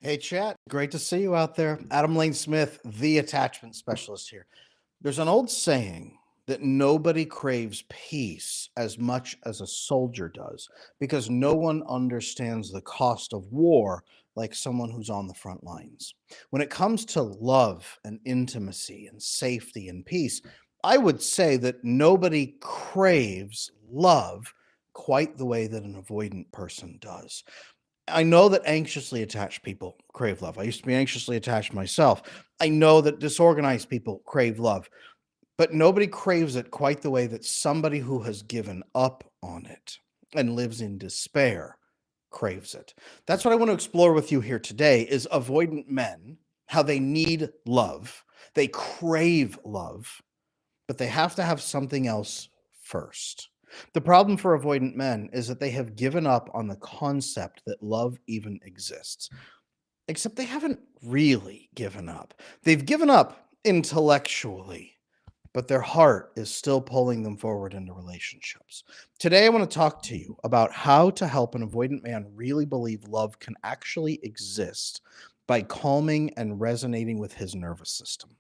Hey, chat. Great to see you out there. Adam Lane Smith, the attachment specialist here. There's an old saying that nobody craves peace as much as a soldier does because no one understands the cost of war like someone who's on the front lines. When it comes to love and intimacy and safety and peace, I would say that nobody craves love quite the way that an avoidant person does. I know that anxiously attached people crave love. I used to be anxiously attached myself. I know that disorganized people crave love, but nobody craves it quite the way that somebody who has given up on it and lives in despair craves it. That's what I want to explore with you here today is avoidant men, how they need love. They crave love, but they have to have something else first. The problem for avoidant men is that they have given up on the concept that love even exists. Except they haven't really given up. They've given up intellectually, but their heart is still pulling them forward into relationships. Today, I want to talk to you about how to help an avoidant man really believe love can actually exist by calming and resonating with his nervous system.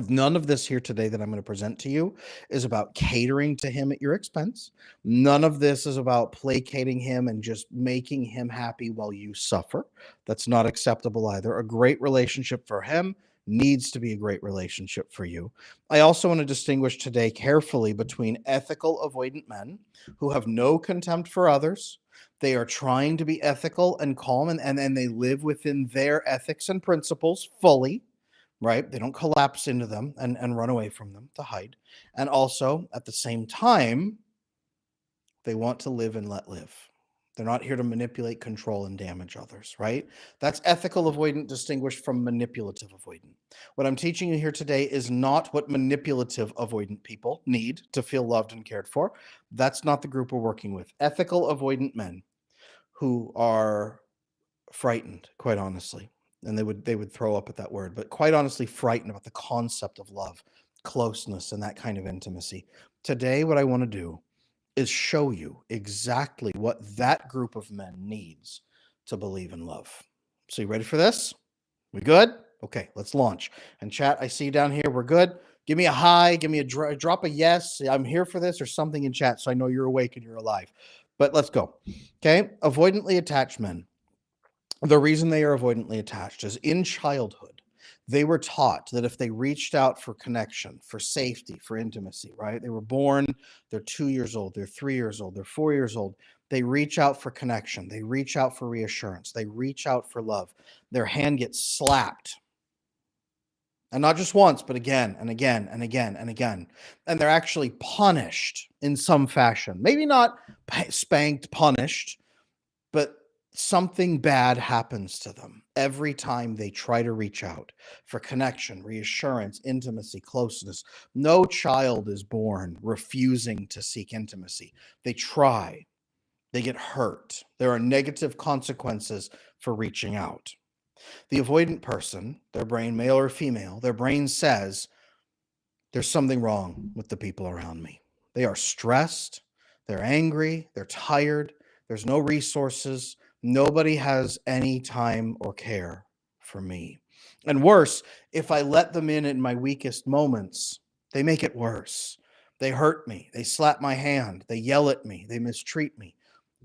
None of this here today that I'm going to present to you is about catering to him at your expense. None of this is about placating him and just making him happy while you suffer. That's not acceptable either. A great relationship for him needs to be a great relationship for you. I also want to distinguish today carefully between ethical avoidant men who have no contempt for others. They are trying to be ethical and calm, and they live within their ethics and principles fully, right? They don't collapse into them and run away from them to hide. And also, at the same time, they want to live and let live. They're not here to manipulate, control, and damage others, right? That's ethical avoidant distinguished from manipulative avoidant. What I'm teaching you here today is not what manipulative avoidant people need to feel loved and cared for. That's not the group we're working with. Ethical avoidant men who are frightened, quite honestly, and they would throw up at that word, but quite honestly frightened about the concept of love, closeness, and that kind of intimacy. Today, what I want to do is show you exactly what that group of men needs to believe in love. So you ready for this? We good? Okay, let's launch. And chat, I see you down here. We're good. Give me a hi. Give me a drop a yes. I'm here for this or something in chat so I know you're awake and you're alive. But let's go. Okay, avoidantly attached men, the reason they are avoidantly attached is in childhood, they were taught that if they reached out for connection, for safety, for intimacy, right? They were born, they're 2 years old, they're 3 years old, they're 4 years old. They reach out for connection, they reach out for reassurance, they reach out for love. Their hand gets slapped. And not just once, but again and again and again and again. And they're actually punished in some fashion. Maybe not spanked, punished, but something bad happens to them every time they try to reach out for connection, reassurance, intimacy, closeness. No child is born refusing to seek intimacy. They try, they get hurt. There are negative consequences for reaching out. The avoidant person, their brain, male or female, their brain says, there's something wrong with the people around me. They are stressed, they're angry, they're tired, there's no resources, nobody has any time or care for me. And worse, if I let them in my weakest moments, they make it worse. They hurt me, they slap my hand, they yell at me, they mistreat me.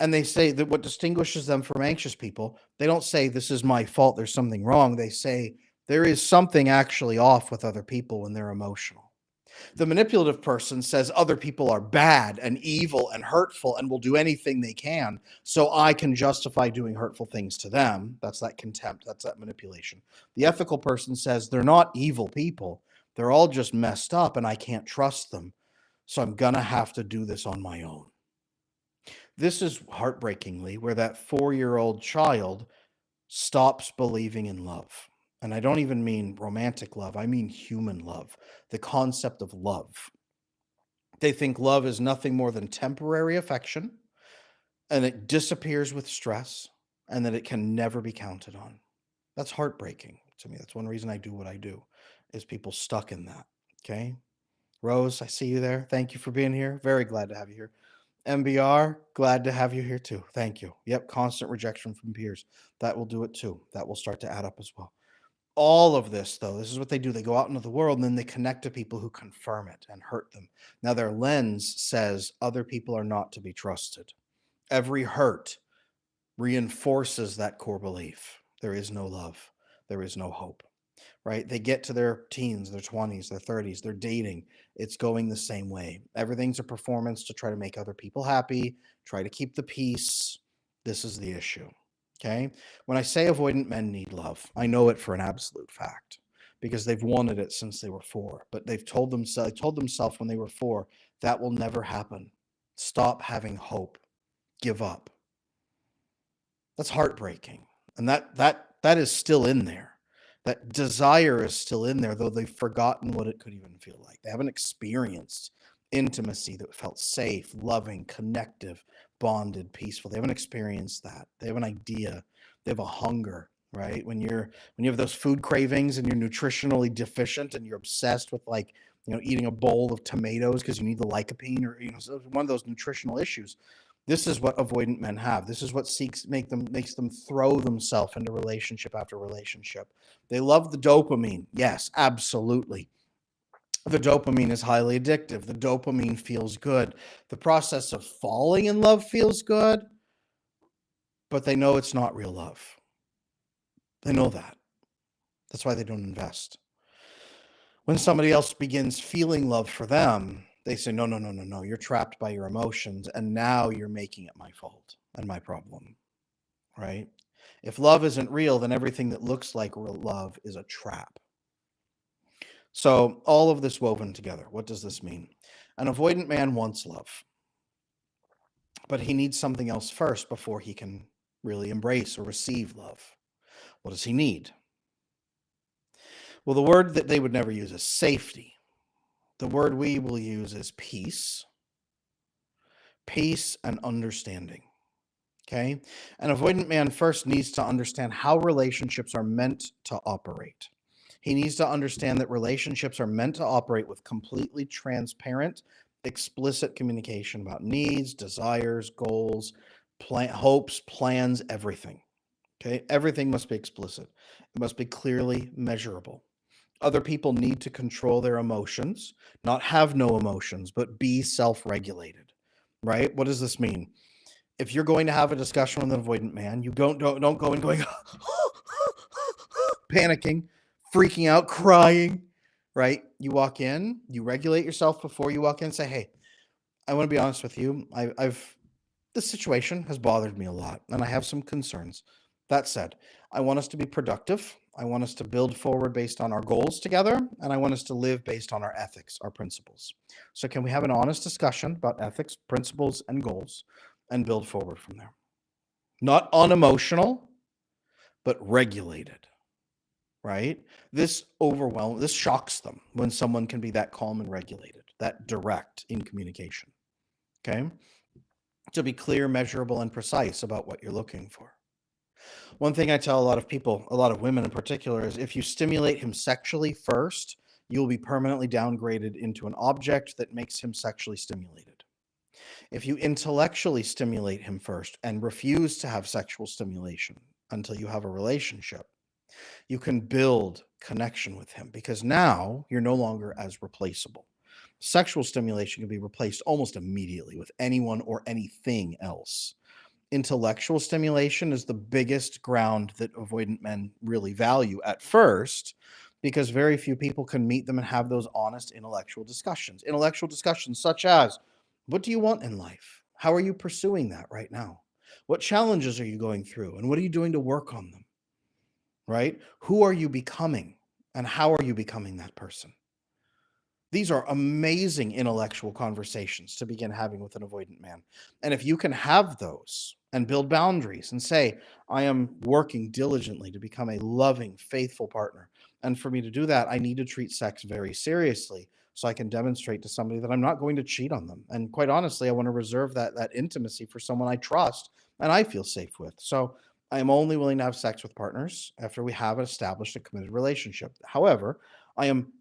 And they say that what distinguishes them from anxious people, they don't say, this is my fault, there's something wrong. They say, there is something actually off with other people when they're emotional. The manipulative person says other people are bad and evil and hurtful and will do anything they can so I can justify doing hurtful things to them. That's that contempt. That's that manipulation. The ethical person says they're not evil people. They're all just messed up and I can't trust them. So I'm going to have to do this on my own. This is heartbreakingly where that 4-year-old child stops believing in love. And I don't even mean romantic love, I mean human love, the concept of love. They think love is nothing more than temporary affection and it disappears with stress and that it can never be counted on. That's heartbreaking to me. That's one reason I do what I do, is people stuck in that. Okay. Rose, I see you there. Thank you for being here. Very glad to have you here. MBR, glad to have you here too. Thank you. Yep, constant rejection from peers. That will do it too. That will start to add up as well. All of this, though, this is what they do. They go out into the world and then they connect to people who confirm it and hurt them. Now, their lens says other people are not to be trusted. Every hurt reinforces that core belief. There is no love, there is no hope, right? They get to their teens, their 20s, their 30s, they're dating. It's going the same way. Everything's a performance to try to make other people happy, try to keep the peace. This is the issue. Okay. When I say avoidant men need love, I know it for an absolute fact because they've wanted it since they were 4, but they've told themselves when they were 4, that will never happen. Stop having hope. Give up. That's heartbreaking. And that is still in there. That desire is still in there, though they've forgotten what it could even feel like. They haven't experienced intimacy that felt safe, loving, connective, bonded, peaceful. They haven't experienced that. They have an idea. They have a hunger, right? When you have those food cravings and you're nutritionally deficient and you're obsessed with eating a bowl of tomatoes because you need the lycopene or one of those nutritional issues. This is what avoidant men have. This is what makes them throw themselves into relationship after relationship. They love the dopamine. Yes, absolutely. The dopamine is highly addictive. The dopamine feels good. The process of falling in love feels good, but they know it's not real love. They know that. That's why they don't invest. When somebody else begins feeling love for them, they say, no, you're trapped by your emotions, and now you're making it my fault and my problem, right? If love isn't real, then everything that looks like real love is a trap. So all of this woven together, what does this mean? An avoidant man wants love, but he needs something else first before he can really embrace or receive love. What does he need? Well, the word that they would never use is safety. The word we will use is peace and understanding. Okay. An avoidant man first needs to understand how relationships are meant to operate. He needs to understand that relationships are meant to operate with completely transparent, explicit communication about needs, desires, goals, hopes, plans, everything. Okay. Everything must be explicit. It must be clearly measurable. Other people need to control their emotions, not have no emotions, but be self-regulated, right? What does this mean? If you're going to have a discussion with an avoidant man, you don't go in going panicking, freaking out, crying, right? You walk in, you regulate yourself before you walk in and say, hey, I want to be honest with you. This situation has bothered me a lot and I have some concerns. That said, I want us to be productive. I want us to build forward based on our goals together, and I want us to live based on our ethics, our principles. So can we have an honest discussion about ethics, principles, and goals and build forward from there? Not unemotional, but regulated, right? This shocks them when someone can be that calm and regulated, that direct in communication, okay? To be clear, measurable, and precise about what you're looking for. One thing I tell a lot of people, a lot of women in particular, is if you stimulate him sexually first, you'll be permanently downgraded into an object that makes him sexually stimulated. If you intellectually stimulate him first and refuse to have sexual stimulation until you have a relationship, you can build connection with him because now you're no longer as replaceable. Sexual stimulation can be replaced almost immediately with anyone or anything else. Intellectual stimulation is the biggest ground that avoidant men really value at first, because very few people can meet them and have those honest intellectual discussions. Intellectual discussions such as, what do you want in life? How are you pursuing that right now? What challenges are you going through? And what are you doing to work on them? Right? Who are you becoming? And how are you becoming that person? These are amazing intellectual conversations to begin having with an avoidant man. And if you can have those and build boundaries and say, I am working diligently to become a loving, faithful partner. And for me to do that, I need to treat sex very seriously so I can demonstrate to somebody that I'm not going to cheat on them. And quite honestly, I want to reserve that intimacy for someone I trust and I feel safe with. So I am only willing to have sex with partners after we have established a committed relationship. However, I am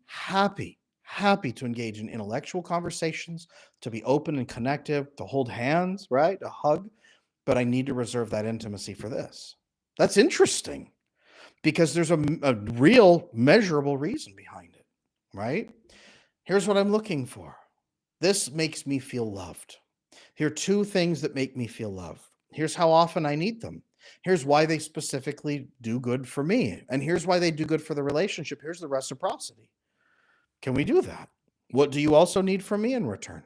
happy to engage in intellectual conversations, to be open and connective, to hold hands, right? A hug, but I need to reserve that intimacy for this. That's interesting because there's a real measurable reason behind it, right? Here's what I'm looking for. This makes me feel loved. Here are two things that make me feel loved. Here's how often I need them. Here's why they specifically do good for me. And here's why they do good for the relationship. Here's the reciprocity. Can we do that? What do you also need from me in return?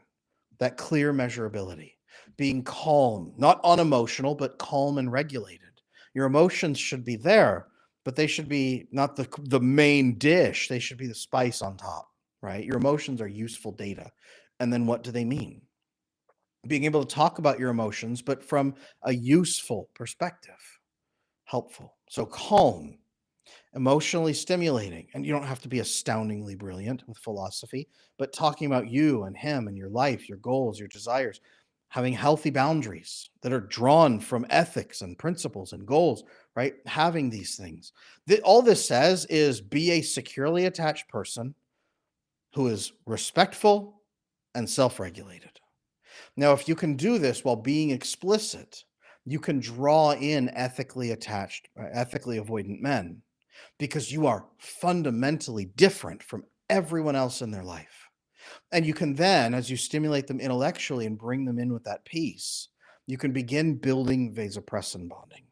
That clear measurability, being calm, not unemotional, but calm and regulated. Your emotions should be there, but they should be not the main dish. They should be the spice on top, right? Your emotions are useful data. And then what do they mean? Being able to talk about your emotions, but from a useful perspective, helpful. So calm, emotionally stimulating. And you don't have to be astoundingly brilliant with philosophy, but talking about you and him and your life, your goals, your desires, having healthy boundaries that are drawn from ethics and principles and goals, right? Having these things. All this says is be a securely attached person who is respectful and self regulated. Now, if you can do this while being explicit, you can draw in ethically attached, ethically avoidant men because you are fundamentally different from everyone else in their life. And you can then, as you stimulate them intellectually and bring them in with that peace, you can begin building vasopressin bonding.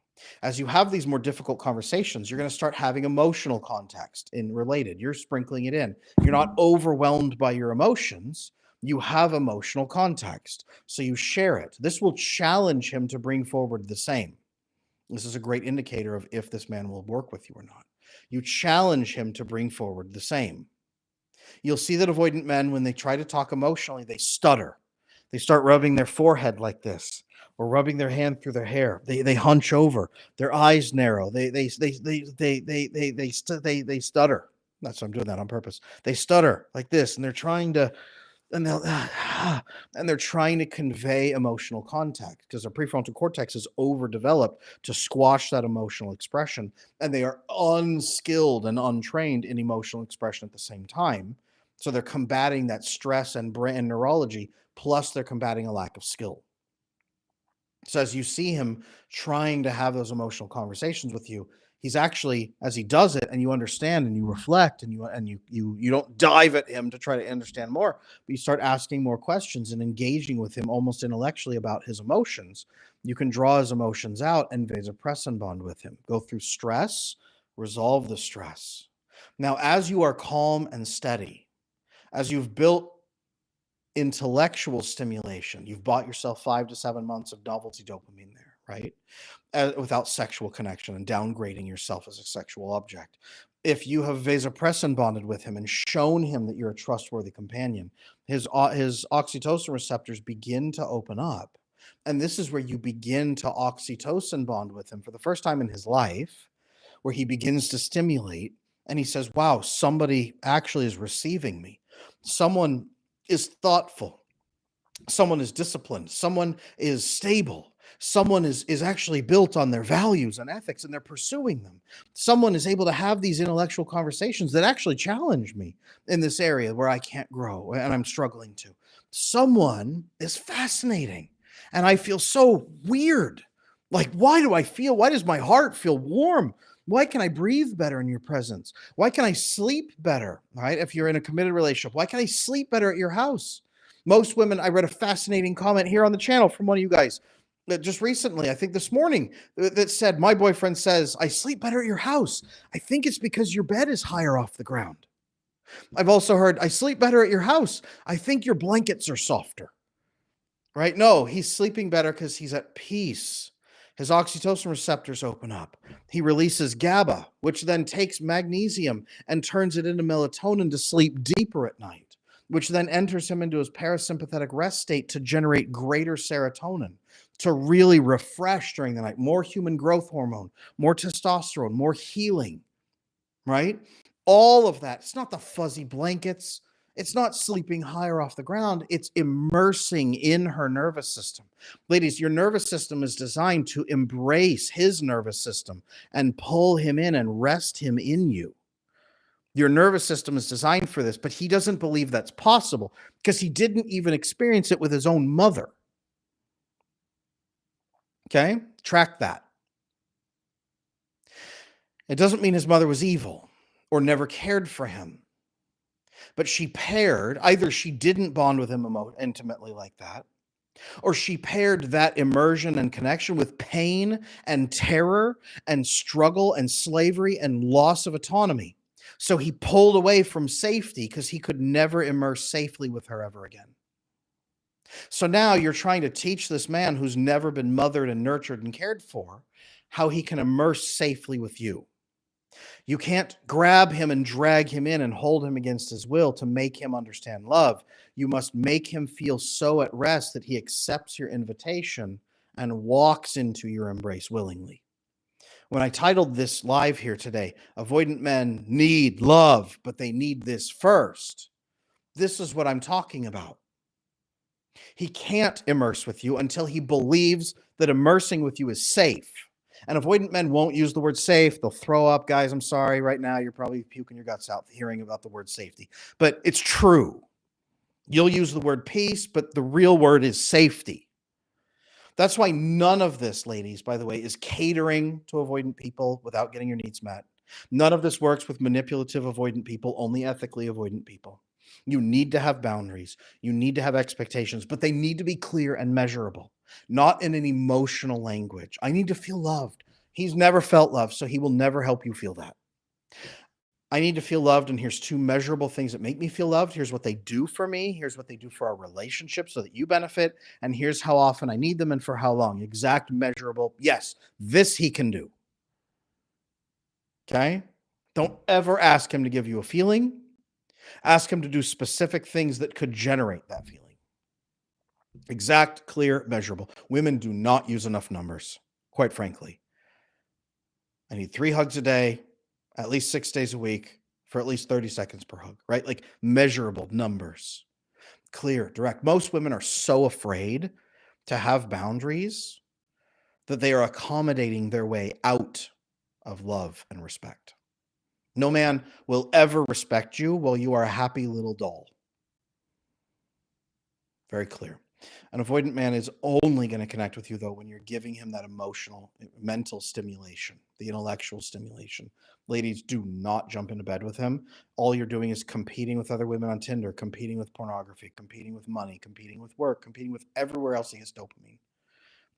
As you have these more difficult conversations, you're going to start having emotional context in related. You're sprinkling it in. You're not overwhelmed by your emotions. You have emotional context. So you share it. This will challenge him to bring forward the same. This is a great indicator of if this man will work with you or not. You challenge him to bring forward the same. You'll see that avoidant men, when they try to talk emotionally, they stutter. They start rubbing their forehead like this, or rubbing their hand through their hair. They hunch over. Their eyes narrow. They stutter. That's why I'm doing that on purpose. They stutter like this, and they're trying to and they'll and they're trying to convey emotional contact because their prefrontal cortex is overdeveloped to squash that emotional expression, and they are unskilled and untrained in emotional expression at the same time. So they're combating that stress and brain neurology, plus they're combating a lack of skill. So as you see him trying to have those emotional conversations with you, he's actually, as he does it, and you understand and you reflect and you don't dive at him to try to understand more, but you start asking more questions and engaging with him almost intellectually about his emotions. You can draw his emotions out and vasopressin bond with him. Go through stress, resolve the stress. Now, as you are calm and steady, as you've built intellectual stimulation, you've bought yourself 5 to 7 months of novelty dopamine there, right? Without sexual connection and downgrading yourself as a sexual object. If you have vasopressin bonded with him and shown him that you're a trustworthy companion, his oxytocin receptors begin to open up. And this is where you begin to oxytocin bond with him for the first time in his life, where he begins to stimulate and he says, wow, somebody actually is receiving me. Someone is thoughtful. Someone is disciplined. Someone is stable. Someone is actually built on their values and ethics, and they're pursuing them. Someone is able to have these intellectual conversations that actually challenge me in this area where I can't grow and I'm struggling to. Someone is fascinating, and I feel so weird. Like, why does my heart feel warm? Why can I breathe better in your presence? Why can I sleep better? Right? If you're in a committed relationship, why can I sleep better at your house? Most women, I read a fascinating comment here on the channel from one of you guys that just recently, I think this morning, that said, my boyfriend says, I sleep better at your house. I think it's because your bed is higher off the ground. I've also heard, I sleep better at your house. I think your blankets are softer. Right? No, he's sleeping better because he's at peace. His oxytocin receptors open up. He releases GABA, which then takes magnesium and turns it into melatonin to sleep deeper at night, which then enters him into his parasympathetic rest state to generate greater serotonin, to really refresh during the night. More human growth hormone, more testosterone, more healing, right? All of that. It's not the fuzzy blankets. It's not sleeping higher off the ground. It's immersing in her nervous system. Ladies, your nervous system is designed to embrace his nervous system and pull him in and rest him in you. Your nervous system is designed for this, but he doesn't believe that's possible because he didn't even experience it with his own mother. Okay? Track that. It doesn't mean his mother was evil or never cared for him, but either she didn't bond with him intimately like that, or she paired that immersion and connection with pain and terror and struggle and slavery and loss of autonomy. So he pulled away from safety because he could never immerse safely with her ever again. So now you're trying to teach this man who's never been mothered and nurtured and cared for how he can immerse safely with you. You can't grab him and drag him in and hold him against his will to make him understand love. You must make him feel so at rest that he accepts your invitation and walks into your embrace willingly. When I titled this live here today, Avoidant Men Need Love, but they need this first, this is what I'm talking about. He can't immerse with you until he believes that immersing with you is safe. And avoidant men won't use the word safe. They'll throw up. Guys, I'm sorry. Right now, you're probably puking your guts out hearing about the word safety. But it's true. You'll use the word peace, but the real word is safety. That's why none of this, ladies, by the way, is catering to avoidant people without getting your needs met. None of this works with manipulative avoidant people, only ethically avoidant people. You need to have boundaries. You need to have expectations, but they need to be clear and measurable, not in an emotional language. I need to feel loved. He's never felt love, so he will never help you feel that. I need to feel loved, and here's two measurable things that make me feel loved. Here's what they do for me. Here's what they do for our relationship so that you benefit. And here's how often I need them and for how long. Exact, measurable. Yes, this he can do. Okay? Don't ever ask him to give you a feeling. Ask him to do specific things that could generate that feeling. Exact, clear, measurable. Women do not use enough numbers, quite frankly. I need 3 hugs a day, at least 6 days a week, for at least 30 seconds per hug, right? Like measurable numbers, clear, direct. Most women are so afraid to have boundaries that they are accommodating their way out of love and respect. No man will ever respect you while you are a happy little doll. Very clear. An avoidant man is only going to connect with you, though, when you're giving him that emotional, mental stimulation, the intellectual stimulation. Ladies, do not jump into bed with him. All you're doing is competing with other women on Tinder, competing with pornography, competing with money, competing with work, competing with everywhere else he gets dopamine.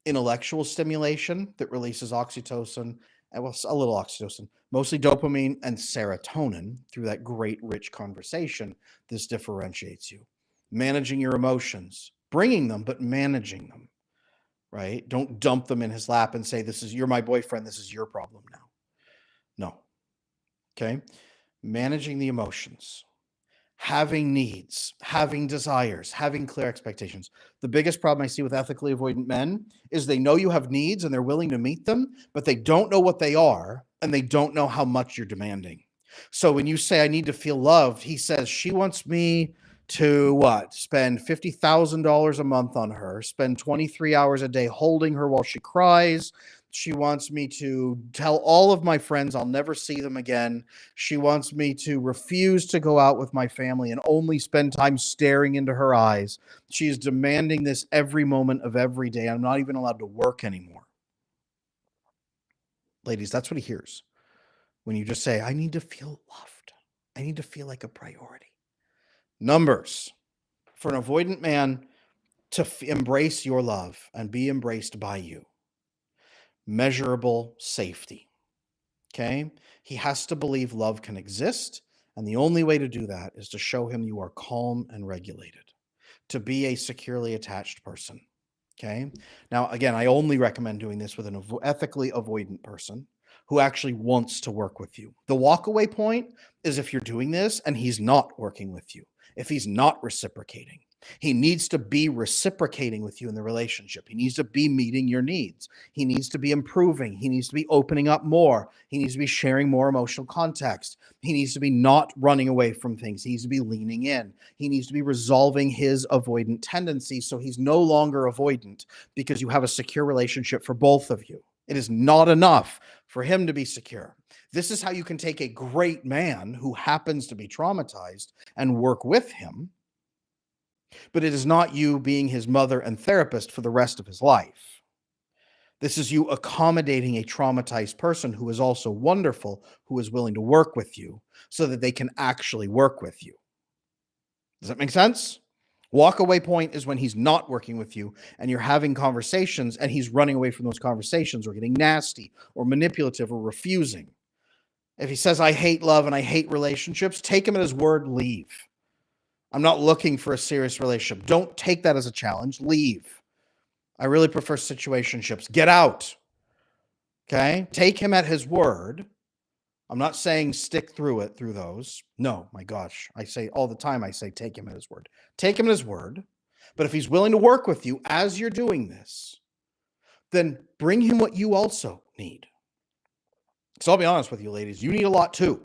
Intellectual stimulation that releases oxytocin, and well, a little oxytocin, mostly dopamine and serotonin through that great, rich conversation. This differentiates you. Managing your emotions, bringing them, but managing them, right? Don't dump them in his lap and say, you're my boyfriend. This is your problem now. No. Okay. Managing the emotions, having needs, having desires, having clear expectations. The biggest problem I see with ethically avoidant men is they know you have needs and they're willing to meet them, but they don't know what they are and they don't know how much you're demanding. So when you say, I need to feel loved, he says, she wants me to spend $50,000 a month on her, spend 23 hours a day holding her while she cries. She wants me to tell all of my friends I'll never see them again. She wants me to refuse to go out with my family and only spend time staring into her eyes. She is demanding this every moment of every day. I'm not even allowed to work anymore. Ladies, that's what he hears when you just say, I need to feel loved. I need to feel like a priority. Numbers. For an avoidant man to embrace your love and be embraced by you. Measurable safety. Okay? He has to believe love can exist, and the only way to do that is to show him you are calm and regulated, to be a securely attached person. Okay? Now, again, I only recommend doing this with an ethically avoidant person who actually wants to work with you. The walkaway point is if you're doing this and he's not working with you, if he's not reciprocating. He needs to be reciprocating with you in the relationship. He needs to be meeting your needs. He needs to be improving. He needs to be opening up more. He needs to be sharing more emotional context. He needs to be not running away from things. He needs to be leaning in. He needs to be resolving his avoidant tendencies so he's no longer avoidant because you have a secure relationship for both of you. It is not enough for him to be secure. This is how you can take a great man who happens to be traumatized and work with him, but it is not you being his mother and therapist for the rest of his life. This is you accommodating a traumatized person who is also wonderful, who is willing to work with you so that they can actually work with you. Does that make sense? Walk away point is when he's not working with you and you're having conversations and he's running away from those conversations or getting nasty or manipulative or refusing. If he says, I hate love and I hate relationships, take him at his word, leave. I'm not looking for a serious relationship. Don't take that as a challenge. Leave. I really prefer situationships. Get out. Okay? Take him at his word. I'm not saying stick through those. No, my gosh. I say all the time, take him at his word. Take him at his word. But if he's willing to work with you as you're doing this, then bring him what you also need. So I'll be honest with you, ladies, you need a lot too.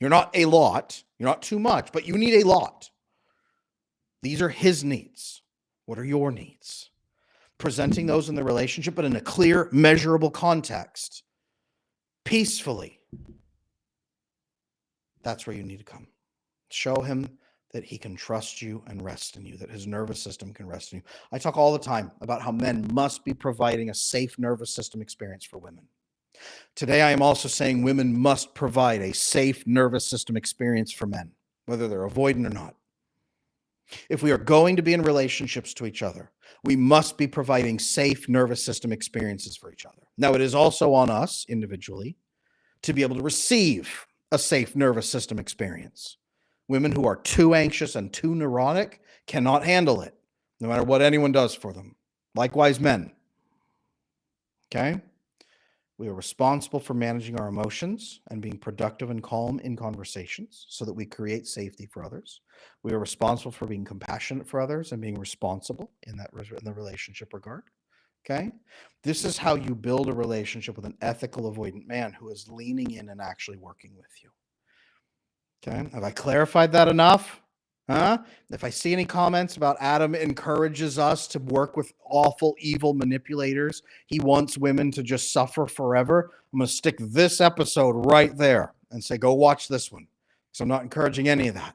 You're not a lot. You're not too much, but you need a lot. These are his needs. What are your needs? Presenting those in the relationship, but in a clear, measurable context. Peacefully. That's where you need to come. Show him that he can trust you and rest in you, that his nervous system can rest in you. I talk all the time about how men must be providing a safe nervous system experience for women. Today, I am also saying women must provide a safe nervous system experience for men, whether they're avoidant or not. If we are going to be in relationships to each other, we must be providing safe nervous system experiences for each other. Now, it is also on us individually to be able to receive a safe nervous system experience. Women who are too anxious and too neurotic cannot handle it, no matter what anyone does for them. Likewise, men. Okay? We are responsible for managing our emotions and being productive and calm in conversations so that we create safety for others. We are responsible for being compassionate for others and being responsible in the relationship regard. Okay? This is how you build a relationship with an ethical avoidant man who is leaning in and actually working with you. Okay? Have I clarified that enough? Huh? If I see any comments about Adam encourages us to work with awful, evil manipulators, he wants women to just suffer forever, I'm going to stick this episode right there and say, go watch this one. So I'm not encouraging any of that.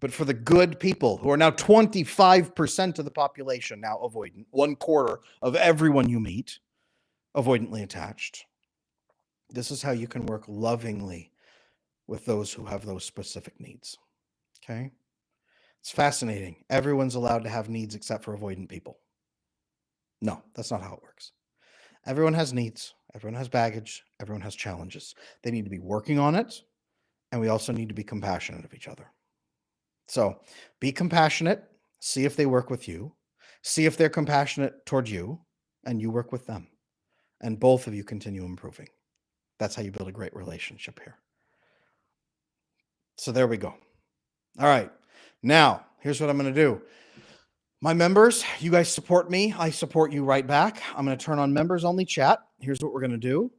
But for the good people who are now 25% of the population now avoidant, 1/4 of everyone you meet, avoidantly attached, this is how you can work lovingly with those who have those specific needs. Okay? It's fascinating. Everyone's allowed to have needs except for avoidant people. No, that's not how it works. Everyone has needs. Everyone has baggage. Everyone has challenges. They need to be working on it. And we also need to be compassionate of each other. So be compassionate. See if they work with you. See if they're compassionate toward you. And you work with them. And both of you continue improving. That's how you build a great relationship here. So there we go. All right. Now, here's what I'm going to do. My members, you guys support me. I support you right back. I'm going to turn on members only chat. Here's what we're going to do.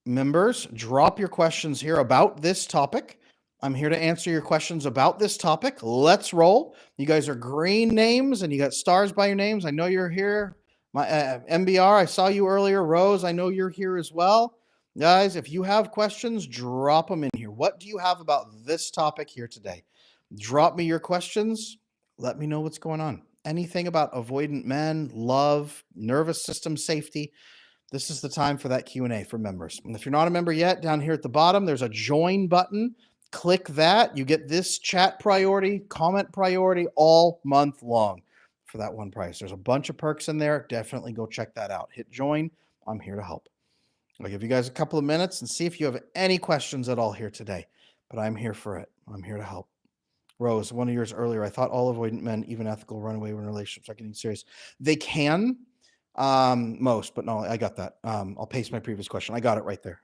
Members, drop your questions here about this topic. I'm here to answer your questions about this topic. Let's roll. You guys are green names and you got stars by your names. I know you're here. My MBR, I saw you earlier. Rose, I know you're here as well. Guys, if you have questions, drop them in here. What do you have about this topic here today? Drop me your questions. Let me know what's going on. Anything about avoidant men, love, nervous system safety, this is the time for that Q&A for members. And if you're not a member yet, down here at the bottom, there's a join button. Click that. You get this chat priority, comment priority all month long for that one price. There's a bunch of perks in there. Definitely go check that out. Hit join. I'm here to help. I'll give you guys a couple of minutes and see if you have any questions at all here today. But I'm here for it. I'm here to help. Rose, one of yours earlier, I thought all avoidant men, even ethical, run away when relationships are getting serious. They can, most, but no, I got that. I'll paste my previous question. I got it right there.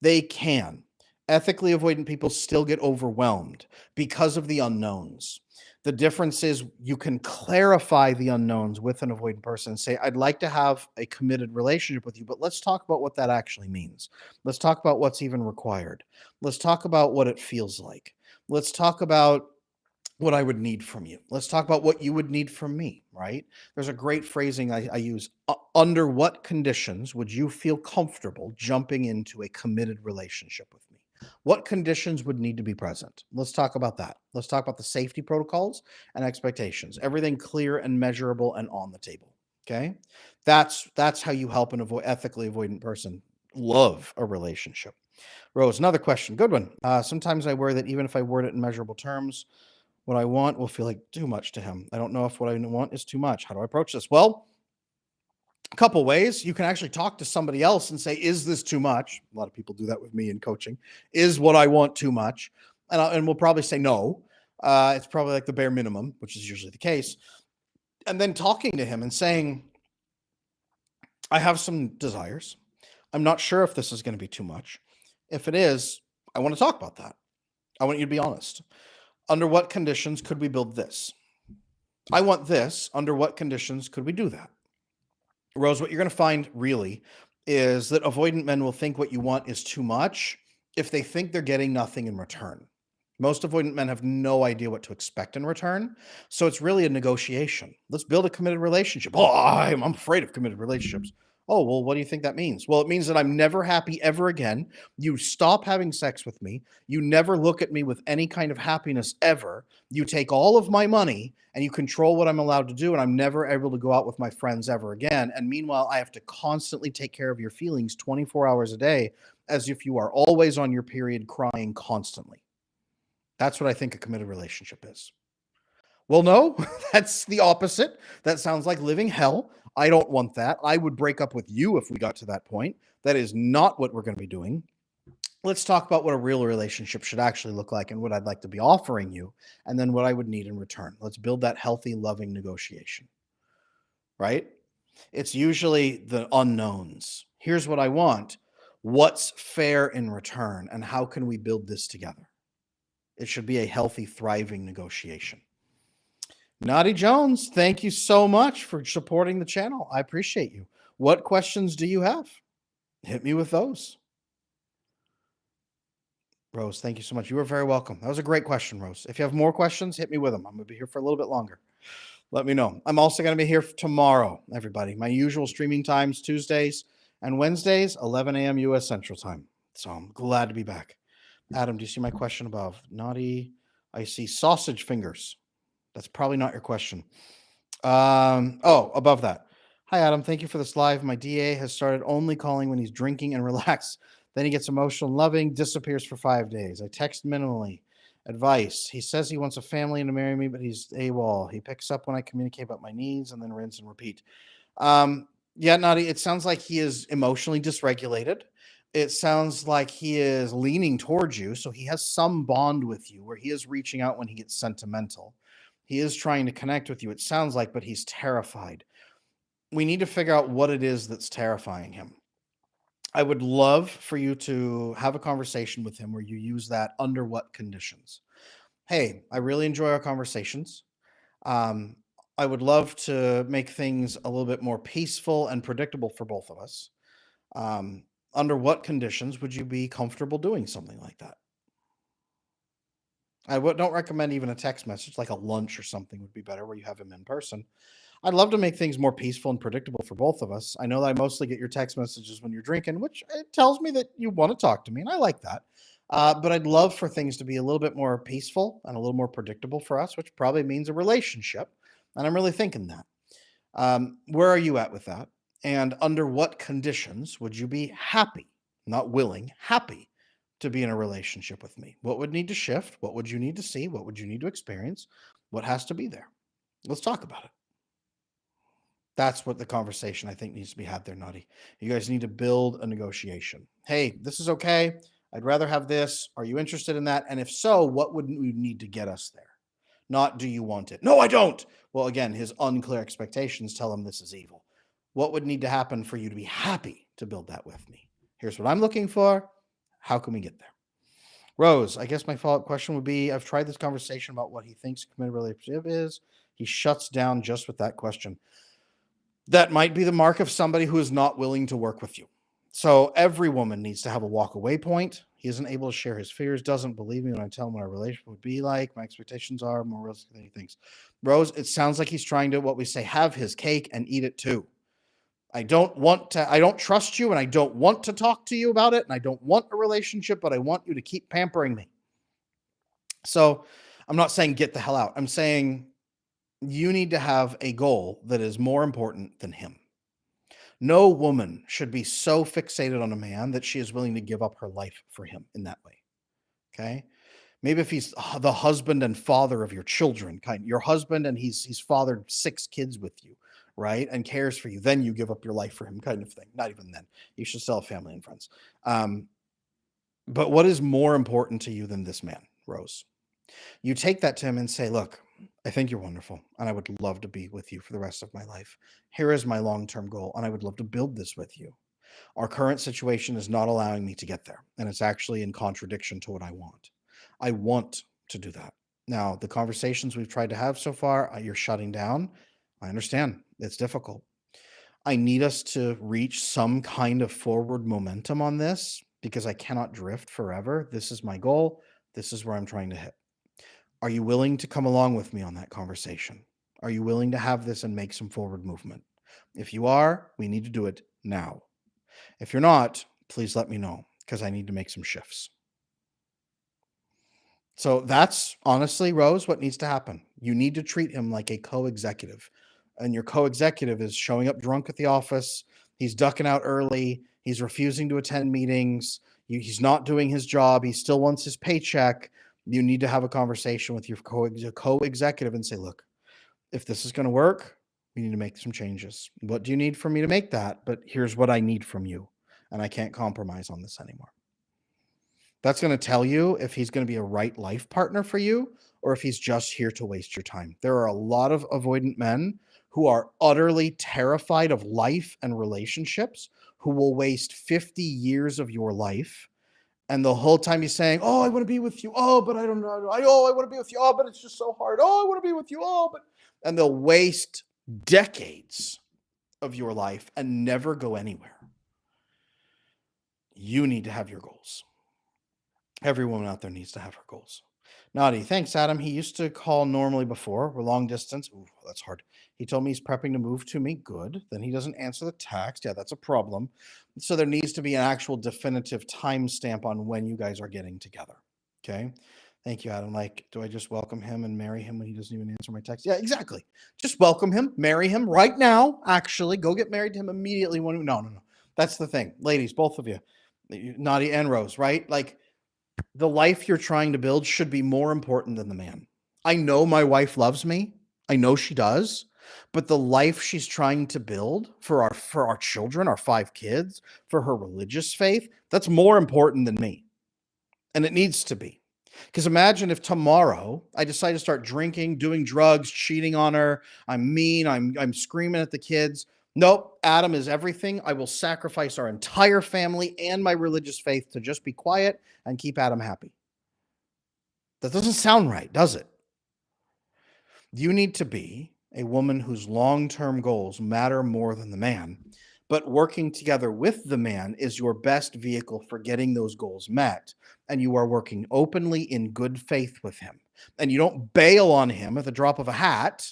They can. Ethically avoidant people still get overwhelmed because of the unknowns. The difference is you can clarify the unknowns with an avoidant person and say, I'd like to have a committed relationship with you, but let's talk about what that actually means. Let's talk about what's even required. Let's talk about what it feels like. Let's talk about what I would need from you. Let's talk about what you would need from me, right? There's a great phrasing I use. Under what conditions would you feel comfortable jumping into a committed relationship with me? What conditions would need to be present? Let's talk about that. Let's talk about the safety protocols and expectations. Everything clear and measurable and on the table. Okay? That's how you help an ethically avoidant person love a relationship. Rose, another question. Good one. Sometimes I worry that even if I word it in measurable terms, what I want will feel like too much to him. I don't know if what I want is too much. How do I approach this? Well, a couple ways. You can actually talk to somebody else and say, is this too much? A lot of people do that with me in coaching. Is what I want too much? And we'll probably say no. It's probably like the bare minimum, which is usually the case. And then talking to him and saying, I have some desires. I'm not sure if this is going to be too much. If it is, I want to talk about that. I want you to be honest. Under what conditions could we build this? I want this. Under what conditions could we do that? Rose, what you're going to find really is that avoidant men will think what you want is too much if they think they're getting nothing in return. Most avoidant men have no idea what to expect in return. So it's really a negotiation. Let's build a committed relationship. Oh, I'm afraid of committed relationships. Oh, well, what do you think that means? Well, it means that I'm never happy ever again. You stop having sex with me. You never look at me with any kind of happiness ever. You take all of my money and you control what I'm allowed to do. And I'm never able to go out with my friends ever again. And meanwhile, I have to constantly take care of your feelings 24 hours a day as if you are always on your period crying constantly. That's what I think a committed relationship is. Well, no, that's the opposite. That sounds like living hell. I don't want that. I would break up with you if we got to that point. That is not what we're going to be doing. Let's talk about what a real relationship should actually look like and what I'd like to be offering you, and then what I would need in return. Let's build that healthy, loving negotiation, right? It's usually the unknowns. Here's what I want. What's fair in return, and how can we build this together? It should be a healthy, thriving negotiation. Naughty Jones, thank you so much for supporting the channel. I appreciate you. What questions do you have? Hit me with those. Rose, thank you so much. You are very welcome. That was a great question, Rose. If you have more questions, hit me with them. I'm going to be here for a little bit longer. Let me know. I'm also going to be here tomorrow, everybody. My usual streaming times, Tuesdays and Wednesdays, 11 a.m. U.S. Central Time. So I'm glad to be back. Adam, do you see my question above? Naughty, I see sausage fingers. That's probably not your question. Above that. Hi, Adam. Thank you for this live. My DA has started only calling when he's drinking and relaxed. Then he gets emotional and loving, disappears for 5 days. I text minimally. Advice. He says he wants a family and to marry me, but he's AWOL. He picks up when I communicate about my needs and then rinse and repeat. Yeah, Naughty, it sounds like he is emotionally dysregulated. It sounds like he is leaning towards you. So he has some bond with you where he is reaching out when he gets sentimental. He is trying to connect with you, it sounds like, but he's terrified. We need to figure out what it is that's terrifying him. I would love for you to have a conversation with him where you use that under what conditions. Hey, I really enjoy our conversations. I would love to make things a little bit more peaceful and predictable for both of us. Under what conditions would you be comfortable doing something like that? I don't recommend even a text message, like a lunch or something would be better where you have him in person. I'd love to make things more peaceful and predictable for both of us. I know that I mostly get your text messages when you're drinking, which it tells me that you want to talk to me, and I like that. But I'd love for things to be a little bit more peaceful and a little more predictable for us, which probably means a relationship. And I'm really thinking that. Where are you at with that? And under what conditions would you be happy, not willing, happy to be in a relationship with me? What would need to shift? What would you need to see? What would you need to experience? What has to be there? Let's talk about it. That's what the conversation I think needs to be had there, Naughty. You guys need to build a negotiation. Hey, this is okay. I'd rather have this. Are you interested in that? And if so, what would we need to get us there? Not do you want it? No, I don't. Well, again, his unclear expectations tell him this is evil. What would need to happen for you to be happy to build that with me? Here's what I'm looking for. How can we get there? Rose, I guess my follow-up question would be, I've tried this conversation about what he thinks a committed relationship is. He shuts down just with that question. That might be the mark of somebody who is not willing to work with you. So every woman needs to have a walk away point. He isn't able to share his fears, doesn't believe me when I tell him what our relationship would be like. My expectations are more realistic than he thinks. Rose, it sounds like he's trying to, what we say, have his cake and eat it too. I don't trust you, and I don't want to talk to you about it, and I don't want a relationship, but I want you to keep pampering me. So I'm not saying get the hell out. I'm saying you need to have a goal that is more important than him. No woman should be so fixated on a man that she is willing to give up her life for him in that way. Okay? Maybe if he's the husband and father of your children, your husband, and he's fathered 6 kids with you, right? And cares for you, then you give up your life for him, kind of thing. Not even then. You should still have family and friends. But what is more important to you than this man, Rose? You take that to him and say, look, I think you're wonderful, and I would love to be with you for the rest of my life. Here is my long-term goal, and I would love to build this with you. Our current situation is not allowing me to get there, and it's actually in contradiction to what I want. I want to do that. Now, the conversations we've tried to have so far, you're shutting down. I understand. It's difficult. I need us to reach some kind of forward momentum on this because I cannot drift forever. This is my goal. This is where I'm trying to hit. Are you willing to come along with me on that conversation? Are you willing to have this and make some forward movement? If you are, we need to do it now. If you're not, please let me know because I need to make some shifts. So that's honestly, Rose, what needs to happen. You need to treat him like a co-executive. And your co-executive is showing up drunk at the office. He's ducking out early. He's refusing to attend meetings. He's not doing his job. He still wants his paycheck. You need to have a conversation with your co-executive and say, look, if this is going to work, we need to make some changes. What do you need from me to make that? But here's what I need from you. And I can't compromise on this anymore. That's going to tell you if he's going to be a right life partner for you or if he's just here to waste your time. There are a lot of avoidant men who are utterly terrified of life and relationships who will waste 50 years of your life. And the whole time he's saying, oh, I want to be with you. Oh, but I don't know. I want to be with you. Oh, but it's just so hard. Oh, I want to be with you. Oh, but. And they'll waste decades of your life and never go anywhere. You need to have your goals. Every woman out there needs to have her goals. Naughty. Thanks, Adam. He used to call normally before. We're long distance. Ooh, that's hard. He told me he's prepping to move to me. Good. Then he doesn't answer the text. Yeah, that's a problem. So there needs to be an actual definitive timestamp on when you guys are getting together. Okay. Thank you, Adam. Like, do I just welcome him and marry him when he doesn't even answer my text? Yeah, exactly. Just welcome him, marry him right now. Actually, go get married to him immediately. No. That's the thing. Ladies, both of you, Naughty and Rose, right? Like, the life you're trying to build should be more important than the man. I know my wife loves me. I know she does. But the life she's trying to build for our children, our 5 kids, for her religious faith, that's more important than me. And it needs to be. Because imagine if tomorrow I decide to start drinking, doing drugs, cheating on her, I'm mean, I'm screaming at the kids. Nope, Adam is everything. I will sacrifice our entire family and my religious faith to just be quiet and keep Adam happy. That doesn't sound right, does it? You need to be a woman whose long-term goals matter more than the man, but working together with the man is your best vehicle for getting those goals met. And you are working openly in good faith with him. And you don't bail on him at the drop of a hat,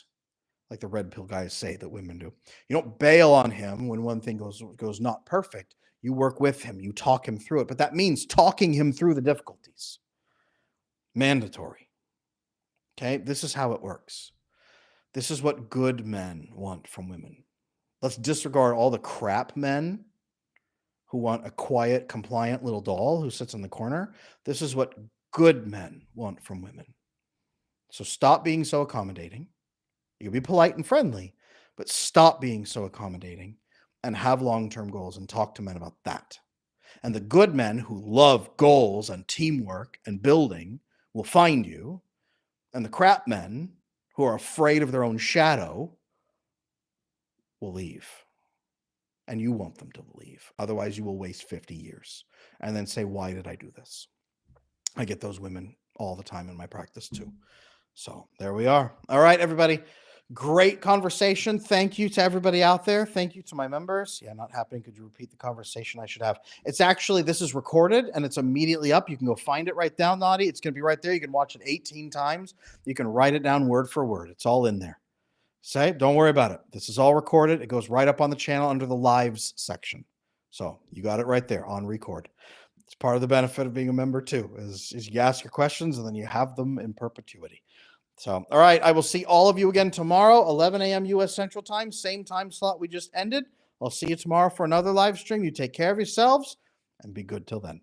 like the red pill guys say that women do. You don't bail on him when one thing goes not perfect. You work with him. You talk him through it. But that means talking him through the difficulties. Mandatory. Okay? This is how it works. This is what good men want from women. Let's disregard all the crap men who want a quiet, compliant little doll who sits in the corner. This is what good men want from women. So stop being so accommodating. You can be polite and friendly, but stop being so accommodating and have long-term goals and talk to men about that. And the good men who love goals and teamwork and building will find you. And the crap men who are afraid of their own shadow will leave. And you want them to leave. Otherwise, you will waste 50 years and then say, why did I do this? I get those women all the time in my practice too. So there we are. All right, everybody. Great conversation. Thank you to everybody out there. Thank you to my members. Yeah, not happening. Could you repeat the conversation I should have? It's actually, this is recorded and it's immediately up. You can go find it right down, Naughty. It's going to be right there. You can watch it 18 times. You can write it down word for word. It's all in there. Say, don't worry about it. This is all recorded. It goes right up on the channel under the lives section. So you got it right there on record. It's part of the benefit of being a member too, is you ask your questions and then you have them in perpetuity. So, all right, I will see all of you again tomorrow, 11 a.m. U.S. Central Time, same time slot we just ended. I'll see you tomorrow for another live stream. You take care of yourselves and be good till then.